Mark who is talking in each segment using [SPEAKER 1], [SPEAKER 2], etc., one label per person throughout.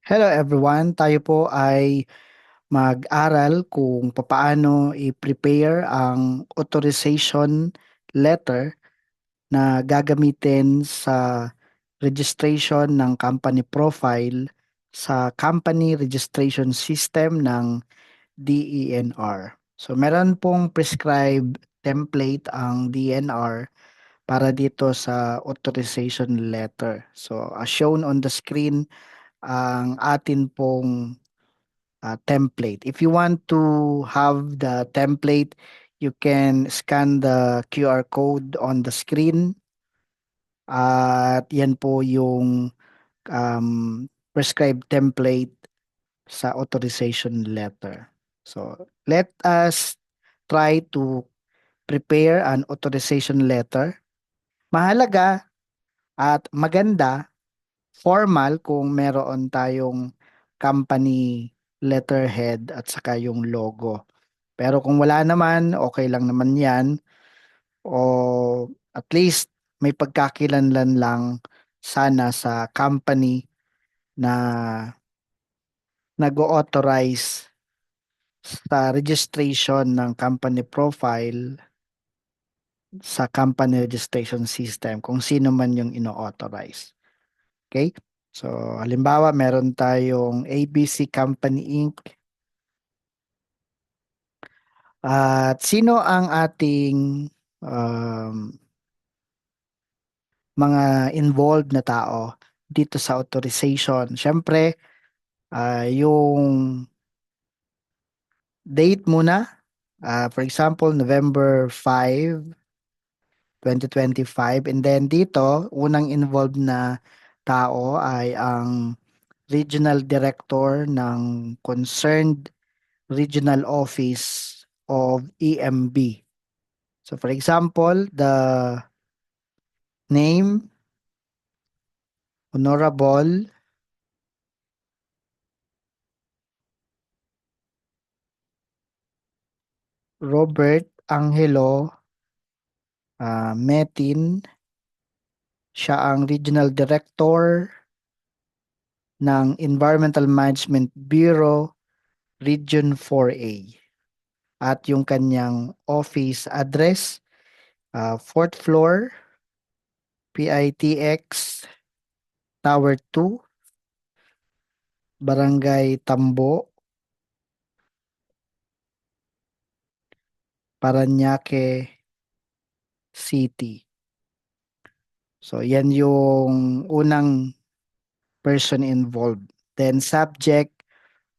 [SPEAKER 1] Hello everyone, tayo po ay mag-aral kung papaano i-prepare ang authorization letter na gagamitin sa registration ng company profile sa company registration system ng DENR. So meron pong prescribed template ang DENR para dito sa authorization letter. So as shown on the screen, ang atin pong template. If you want to have the template, you can scan the QR code on the screen at yan po yung um, prescribed template sa authorization letter. So let us try to prepare an authorization letter. Mahalaga at maganda, formal kung meron tayong company letterhead at saka yung logo. Pero kung wala naman, okay lang naman yan. O at least may pagkakilanlan lang sana sa company na nag-authorize sa registration ng company profile sa company registration system kung sino man yung ino-authorize. Okay? So, halimbawa, meron tayong ABC Company Inc. At sino ang ating um, mga involved na tao dito sa authorization? Siyempre, yung date muna. For example, November 5, 2025. And then dito, unang involved na tao ay ang Regional Director ng concerned regional office of EMB. So for example, the name, Honorable Robert Angelo Metin, siya ang Regional Director ng Environmental Management Bureau Region 4A. At yung kanyang office address, 4th floor, PITX, Tower 2, Barangay Tambo, Parañaque City. So, yan yung unang person involved. Then, subject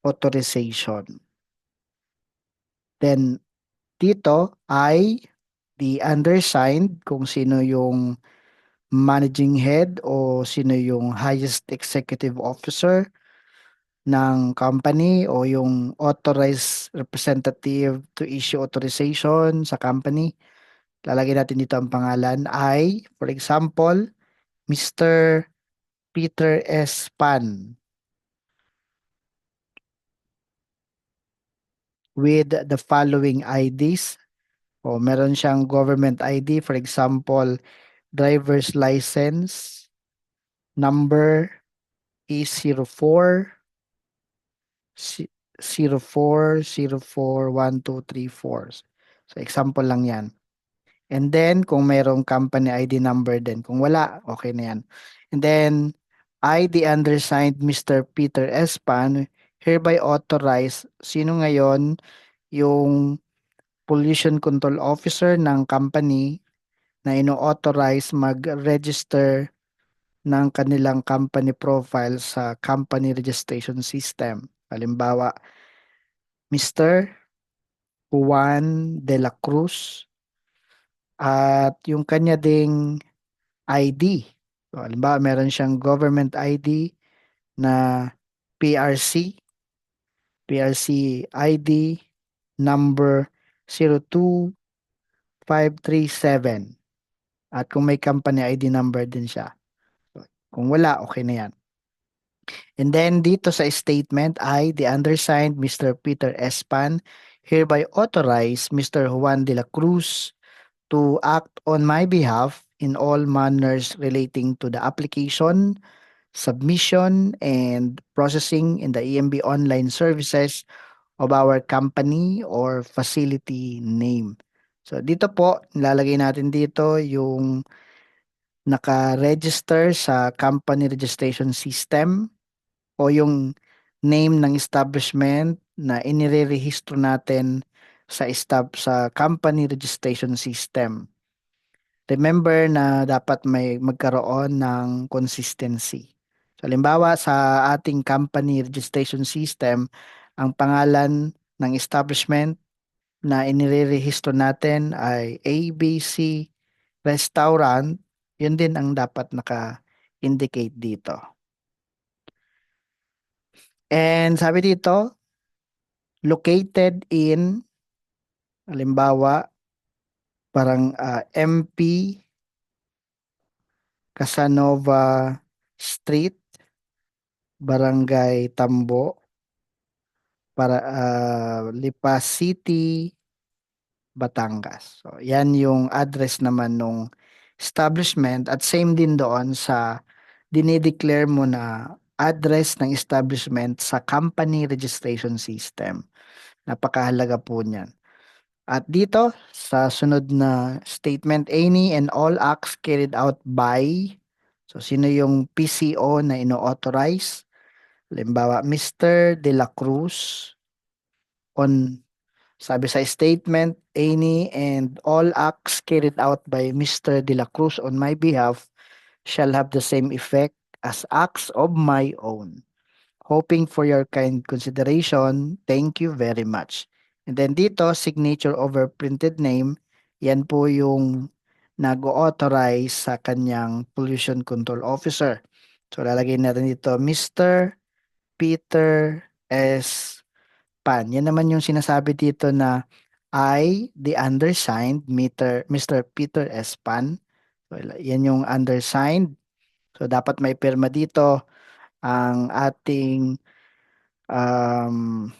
[SPEAKER 1] authorization. Then, dito ay the undersigned kung sino yung managing head o sino yung highest executive officer ng company o yung authorized representative to issue authorization sa company. Lalagay natin dito ang pangalan ay, for example, Mr. Peter S. Pan with the following IDs. O meron siyang government ID, for example, driver's license number E04 04041234. So example lang 'yan. And then kung mayroong company ID number din, kung wala, okay na 'yan. And then I, the undersigned Mr. Peter Espan, hereby authorize sino ngayon yung pollution control officer ng company na ino-authorize mag-register ng kanilang company profile sa company registration system. Halimbawa, Mr. Juan de la Cruz at yung kanya ding ID. So, halimbawa, meron siyang government ID na PRC, PRC ID number 02537. At kung may company ID number din siya. So, kung wala, okay na yan. And then dito sa statement ay the undersigned Mr. Peter Espan hereby authorize Mr. Juan de la Cruz to act on my behalf in all manners relating to the application, submission, and processing in the EMB online services of our company or facility name. So dito po, nilalagay natin dito yung naka-register sa company registration system o yung name ng establishment na inirerehistro natin sa company registration system. Remember na dapat may magkaroon ng consistency. So, halimbawa sa ating company registration system, ang pangalan ng establishment na inirerehistro natin ay ABC Restaurant, yun din ang dapat naka-indicate dito. And sabi dito, located in, halimbawa, parang MP Casanova Street, Barangay Tambo, para Lipa City, Batangas. So, yan yung address naman nung establishment at same din doon sa dinideclare mo na address ng establishment sa company registration system. Napakahalaga po niyan. At dito, sa sunod na statement, any and all acts carried out by, so sino yung PCO na ino-authorize? Halimbawa, Mr. De La Cruz on, sabi sa statement, any and all acts carried out by Mr. De La Cruz on my behalf shall have the same effect as acts of my own. Hoping for your kind consideration. Thank you very much. And then dito, signature over printed name, yan po yung nag-authorize sa kanyang pollution control officer. So lalagay natin dito, Mr. Peter S. Pan. Yan naman yung sinasabi dito na I, the undersigned, Mr. Peter S. Pan. So, yan yung undersigned. So dapat may pirma dito ang ating um,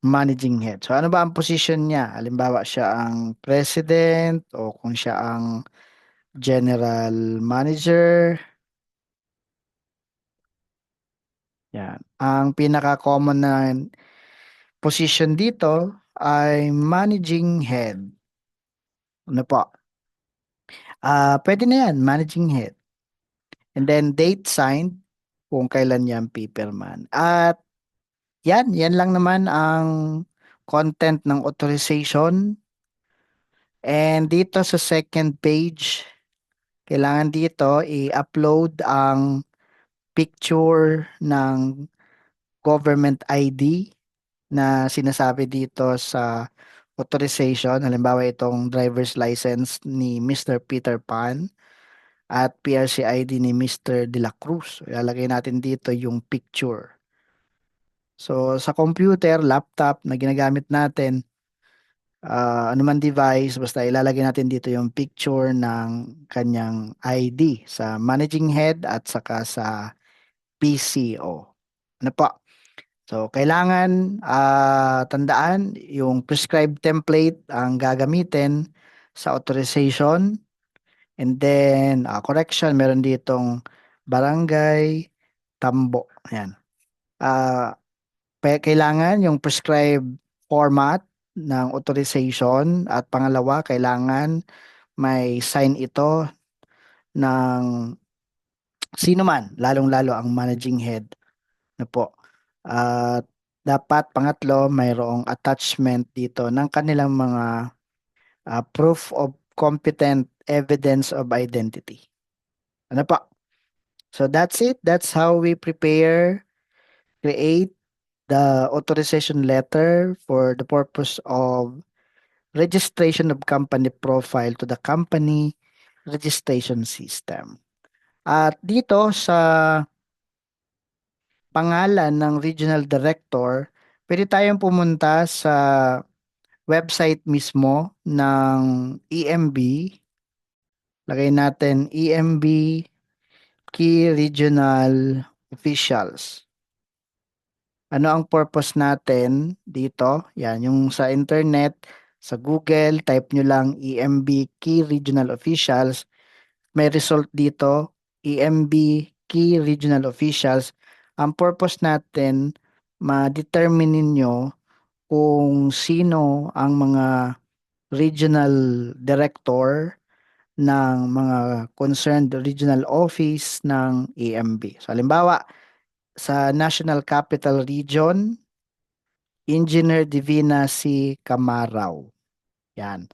[SPEAKER 1] managing head. So ano ba ang position niya? Halimbawa siya ang president o kung siya ang general manager. Yan. Ang pinaka-common na position dito ay managing head. Ano po? Pwede na yan, managing head. And then date signed kung kailan yan pipirman. At yan lang naman ang content ng authorization. And dito sa second page, kailangan dito i-upload ang picture ng government ID na sinasabi dito sa authorization. Halimbawa itong driver's license ni Mr. Peter Pan at PRC ID ni Mr. De La Cruz. Ilalagay natin dito yung picture. So sa computer, laptop na ginagamit natin, anuman device, basta ilalagay natin dito yung picture ng kanyang ID sa managing head at saka sa PCO. Ano po? So, kailangan tandaan yung prescribed template ang gagamitin sa authorization. And then, correction, meron ditong barangay, tambo. Ayan. Ah, kailangan yung prescribed format ng authorization at pangalawa, kailangan may sign ito ng sino man, lalong-lalo ang managing head na po. At dapat pangatlo, mayroong attachment dito ng kanilang mga proof of competent evidence of identity. Ano po? So that's it. That's how we create the authorization letter for the purpose of registration of company profile to the company registration system. At dito sa pangalan ng regional director, pwede tayong pumunta sa website mismo ng EMB. Lagay natin EMB Key Regional Officials. Ano ang purpose natin dito? Yan, yung sa internet, sa Google, type nyo lang EMB Key Regional Officials. May result dito, EMB key regional officials. Ang purpose natin, ma-determine ninyo kung sino ang mga regional director ng mga concerned regional office ng EMB. So halimbawa, sa National Capital Region, Engineer Divina C. Camaraw. Yan.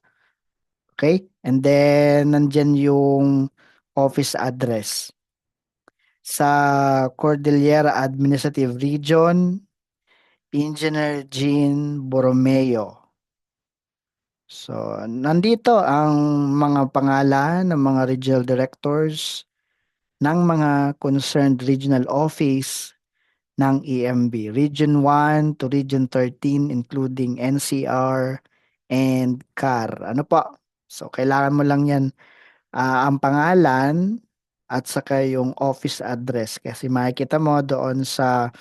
[SPEAKER 1] Okay? And then, nandyan yung office address. Sa Cordillera Administrative Region, Engineer Jean Borromeo. So, nandito ang mga pangalan ng mga regional directors ng mga concerned regional office ng EMB. Region 1 to Region 13 including NCR and CAR. Ano po? So, kailangan mo lang yan, ang pangalan at saka yung office address. Kasi makikita mo doon sa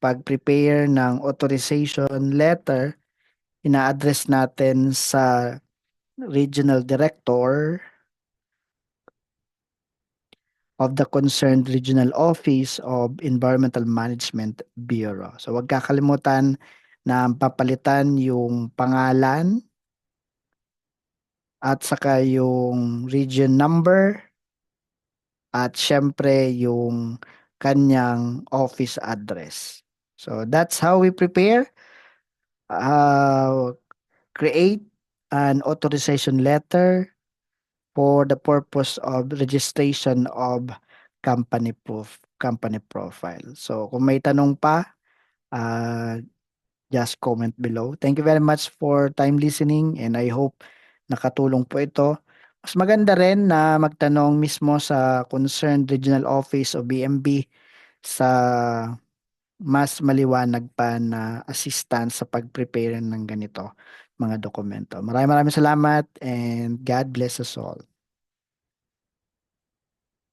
[SPEAKER 1] pag-prepare ng authorization letter, ina-address natin sa regional director of the concerned regional office of Environmental Management Bureau. So wag kakalimutan na papalitan yung pangalan at saka yung region number at syempre yung kanyang office address. So that's how we prepare, uh, create an authorization letter for the purpose of registration of company profile. So kung may tanong pa, uh, just comment below. Thank you very much for time listening and I hope nakatulong po ito. Mas maganda rin na magtanong mismo sa concerned regional office o BMB sa mas maliwanag pa na assistance sa pag-prepare ng ganito mga dokumento. Maraming salamat and God bless us all.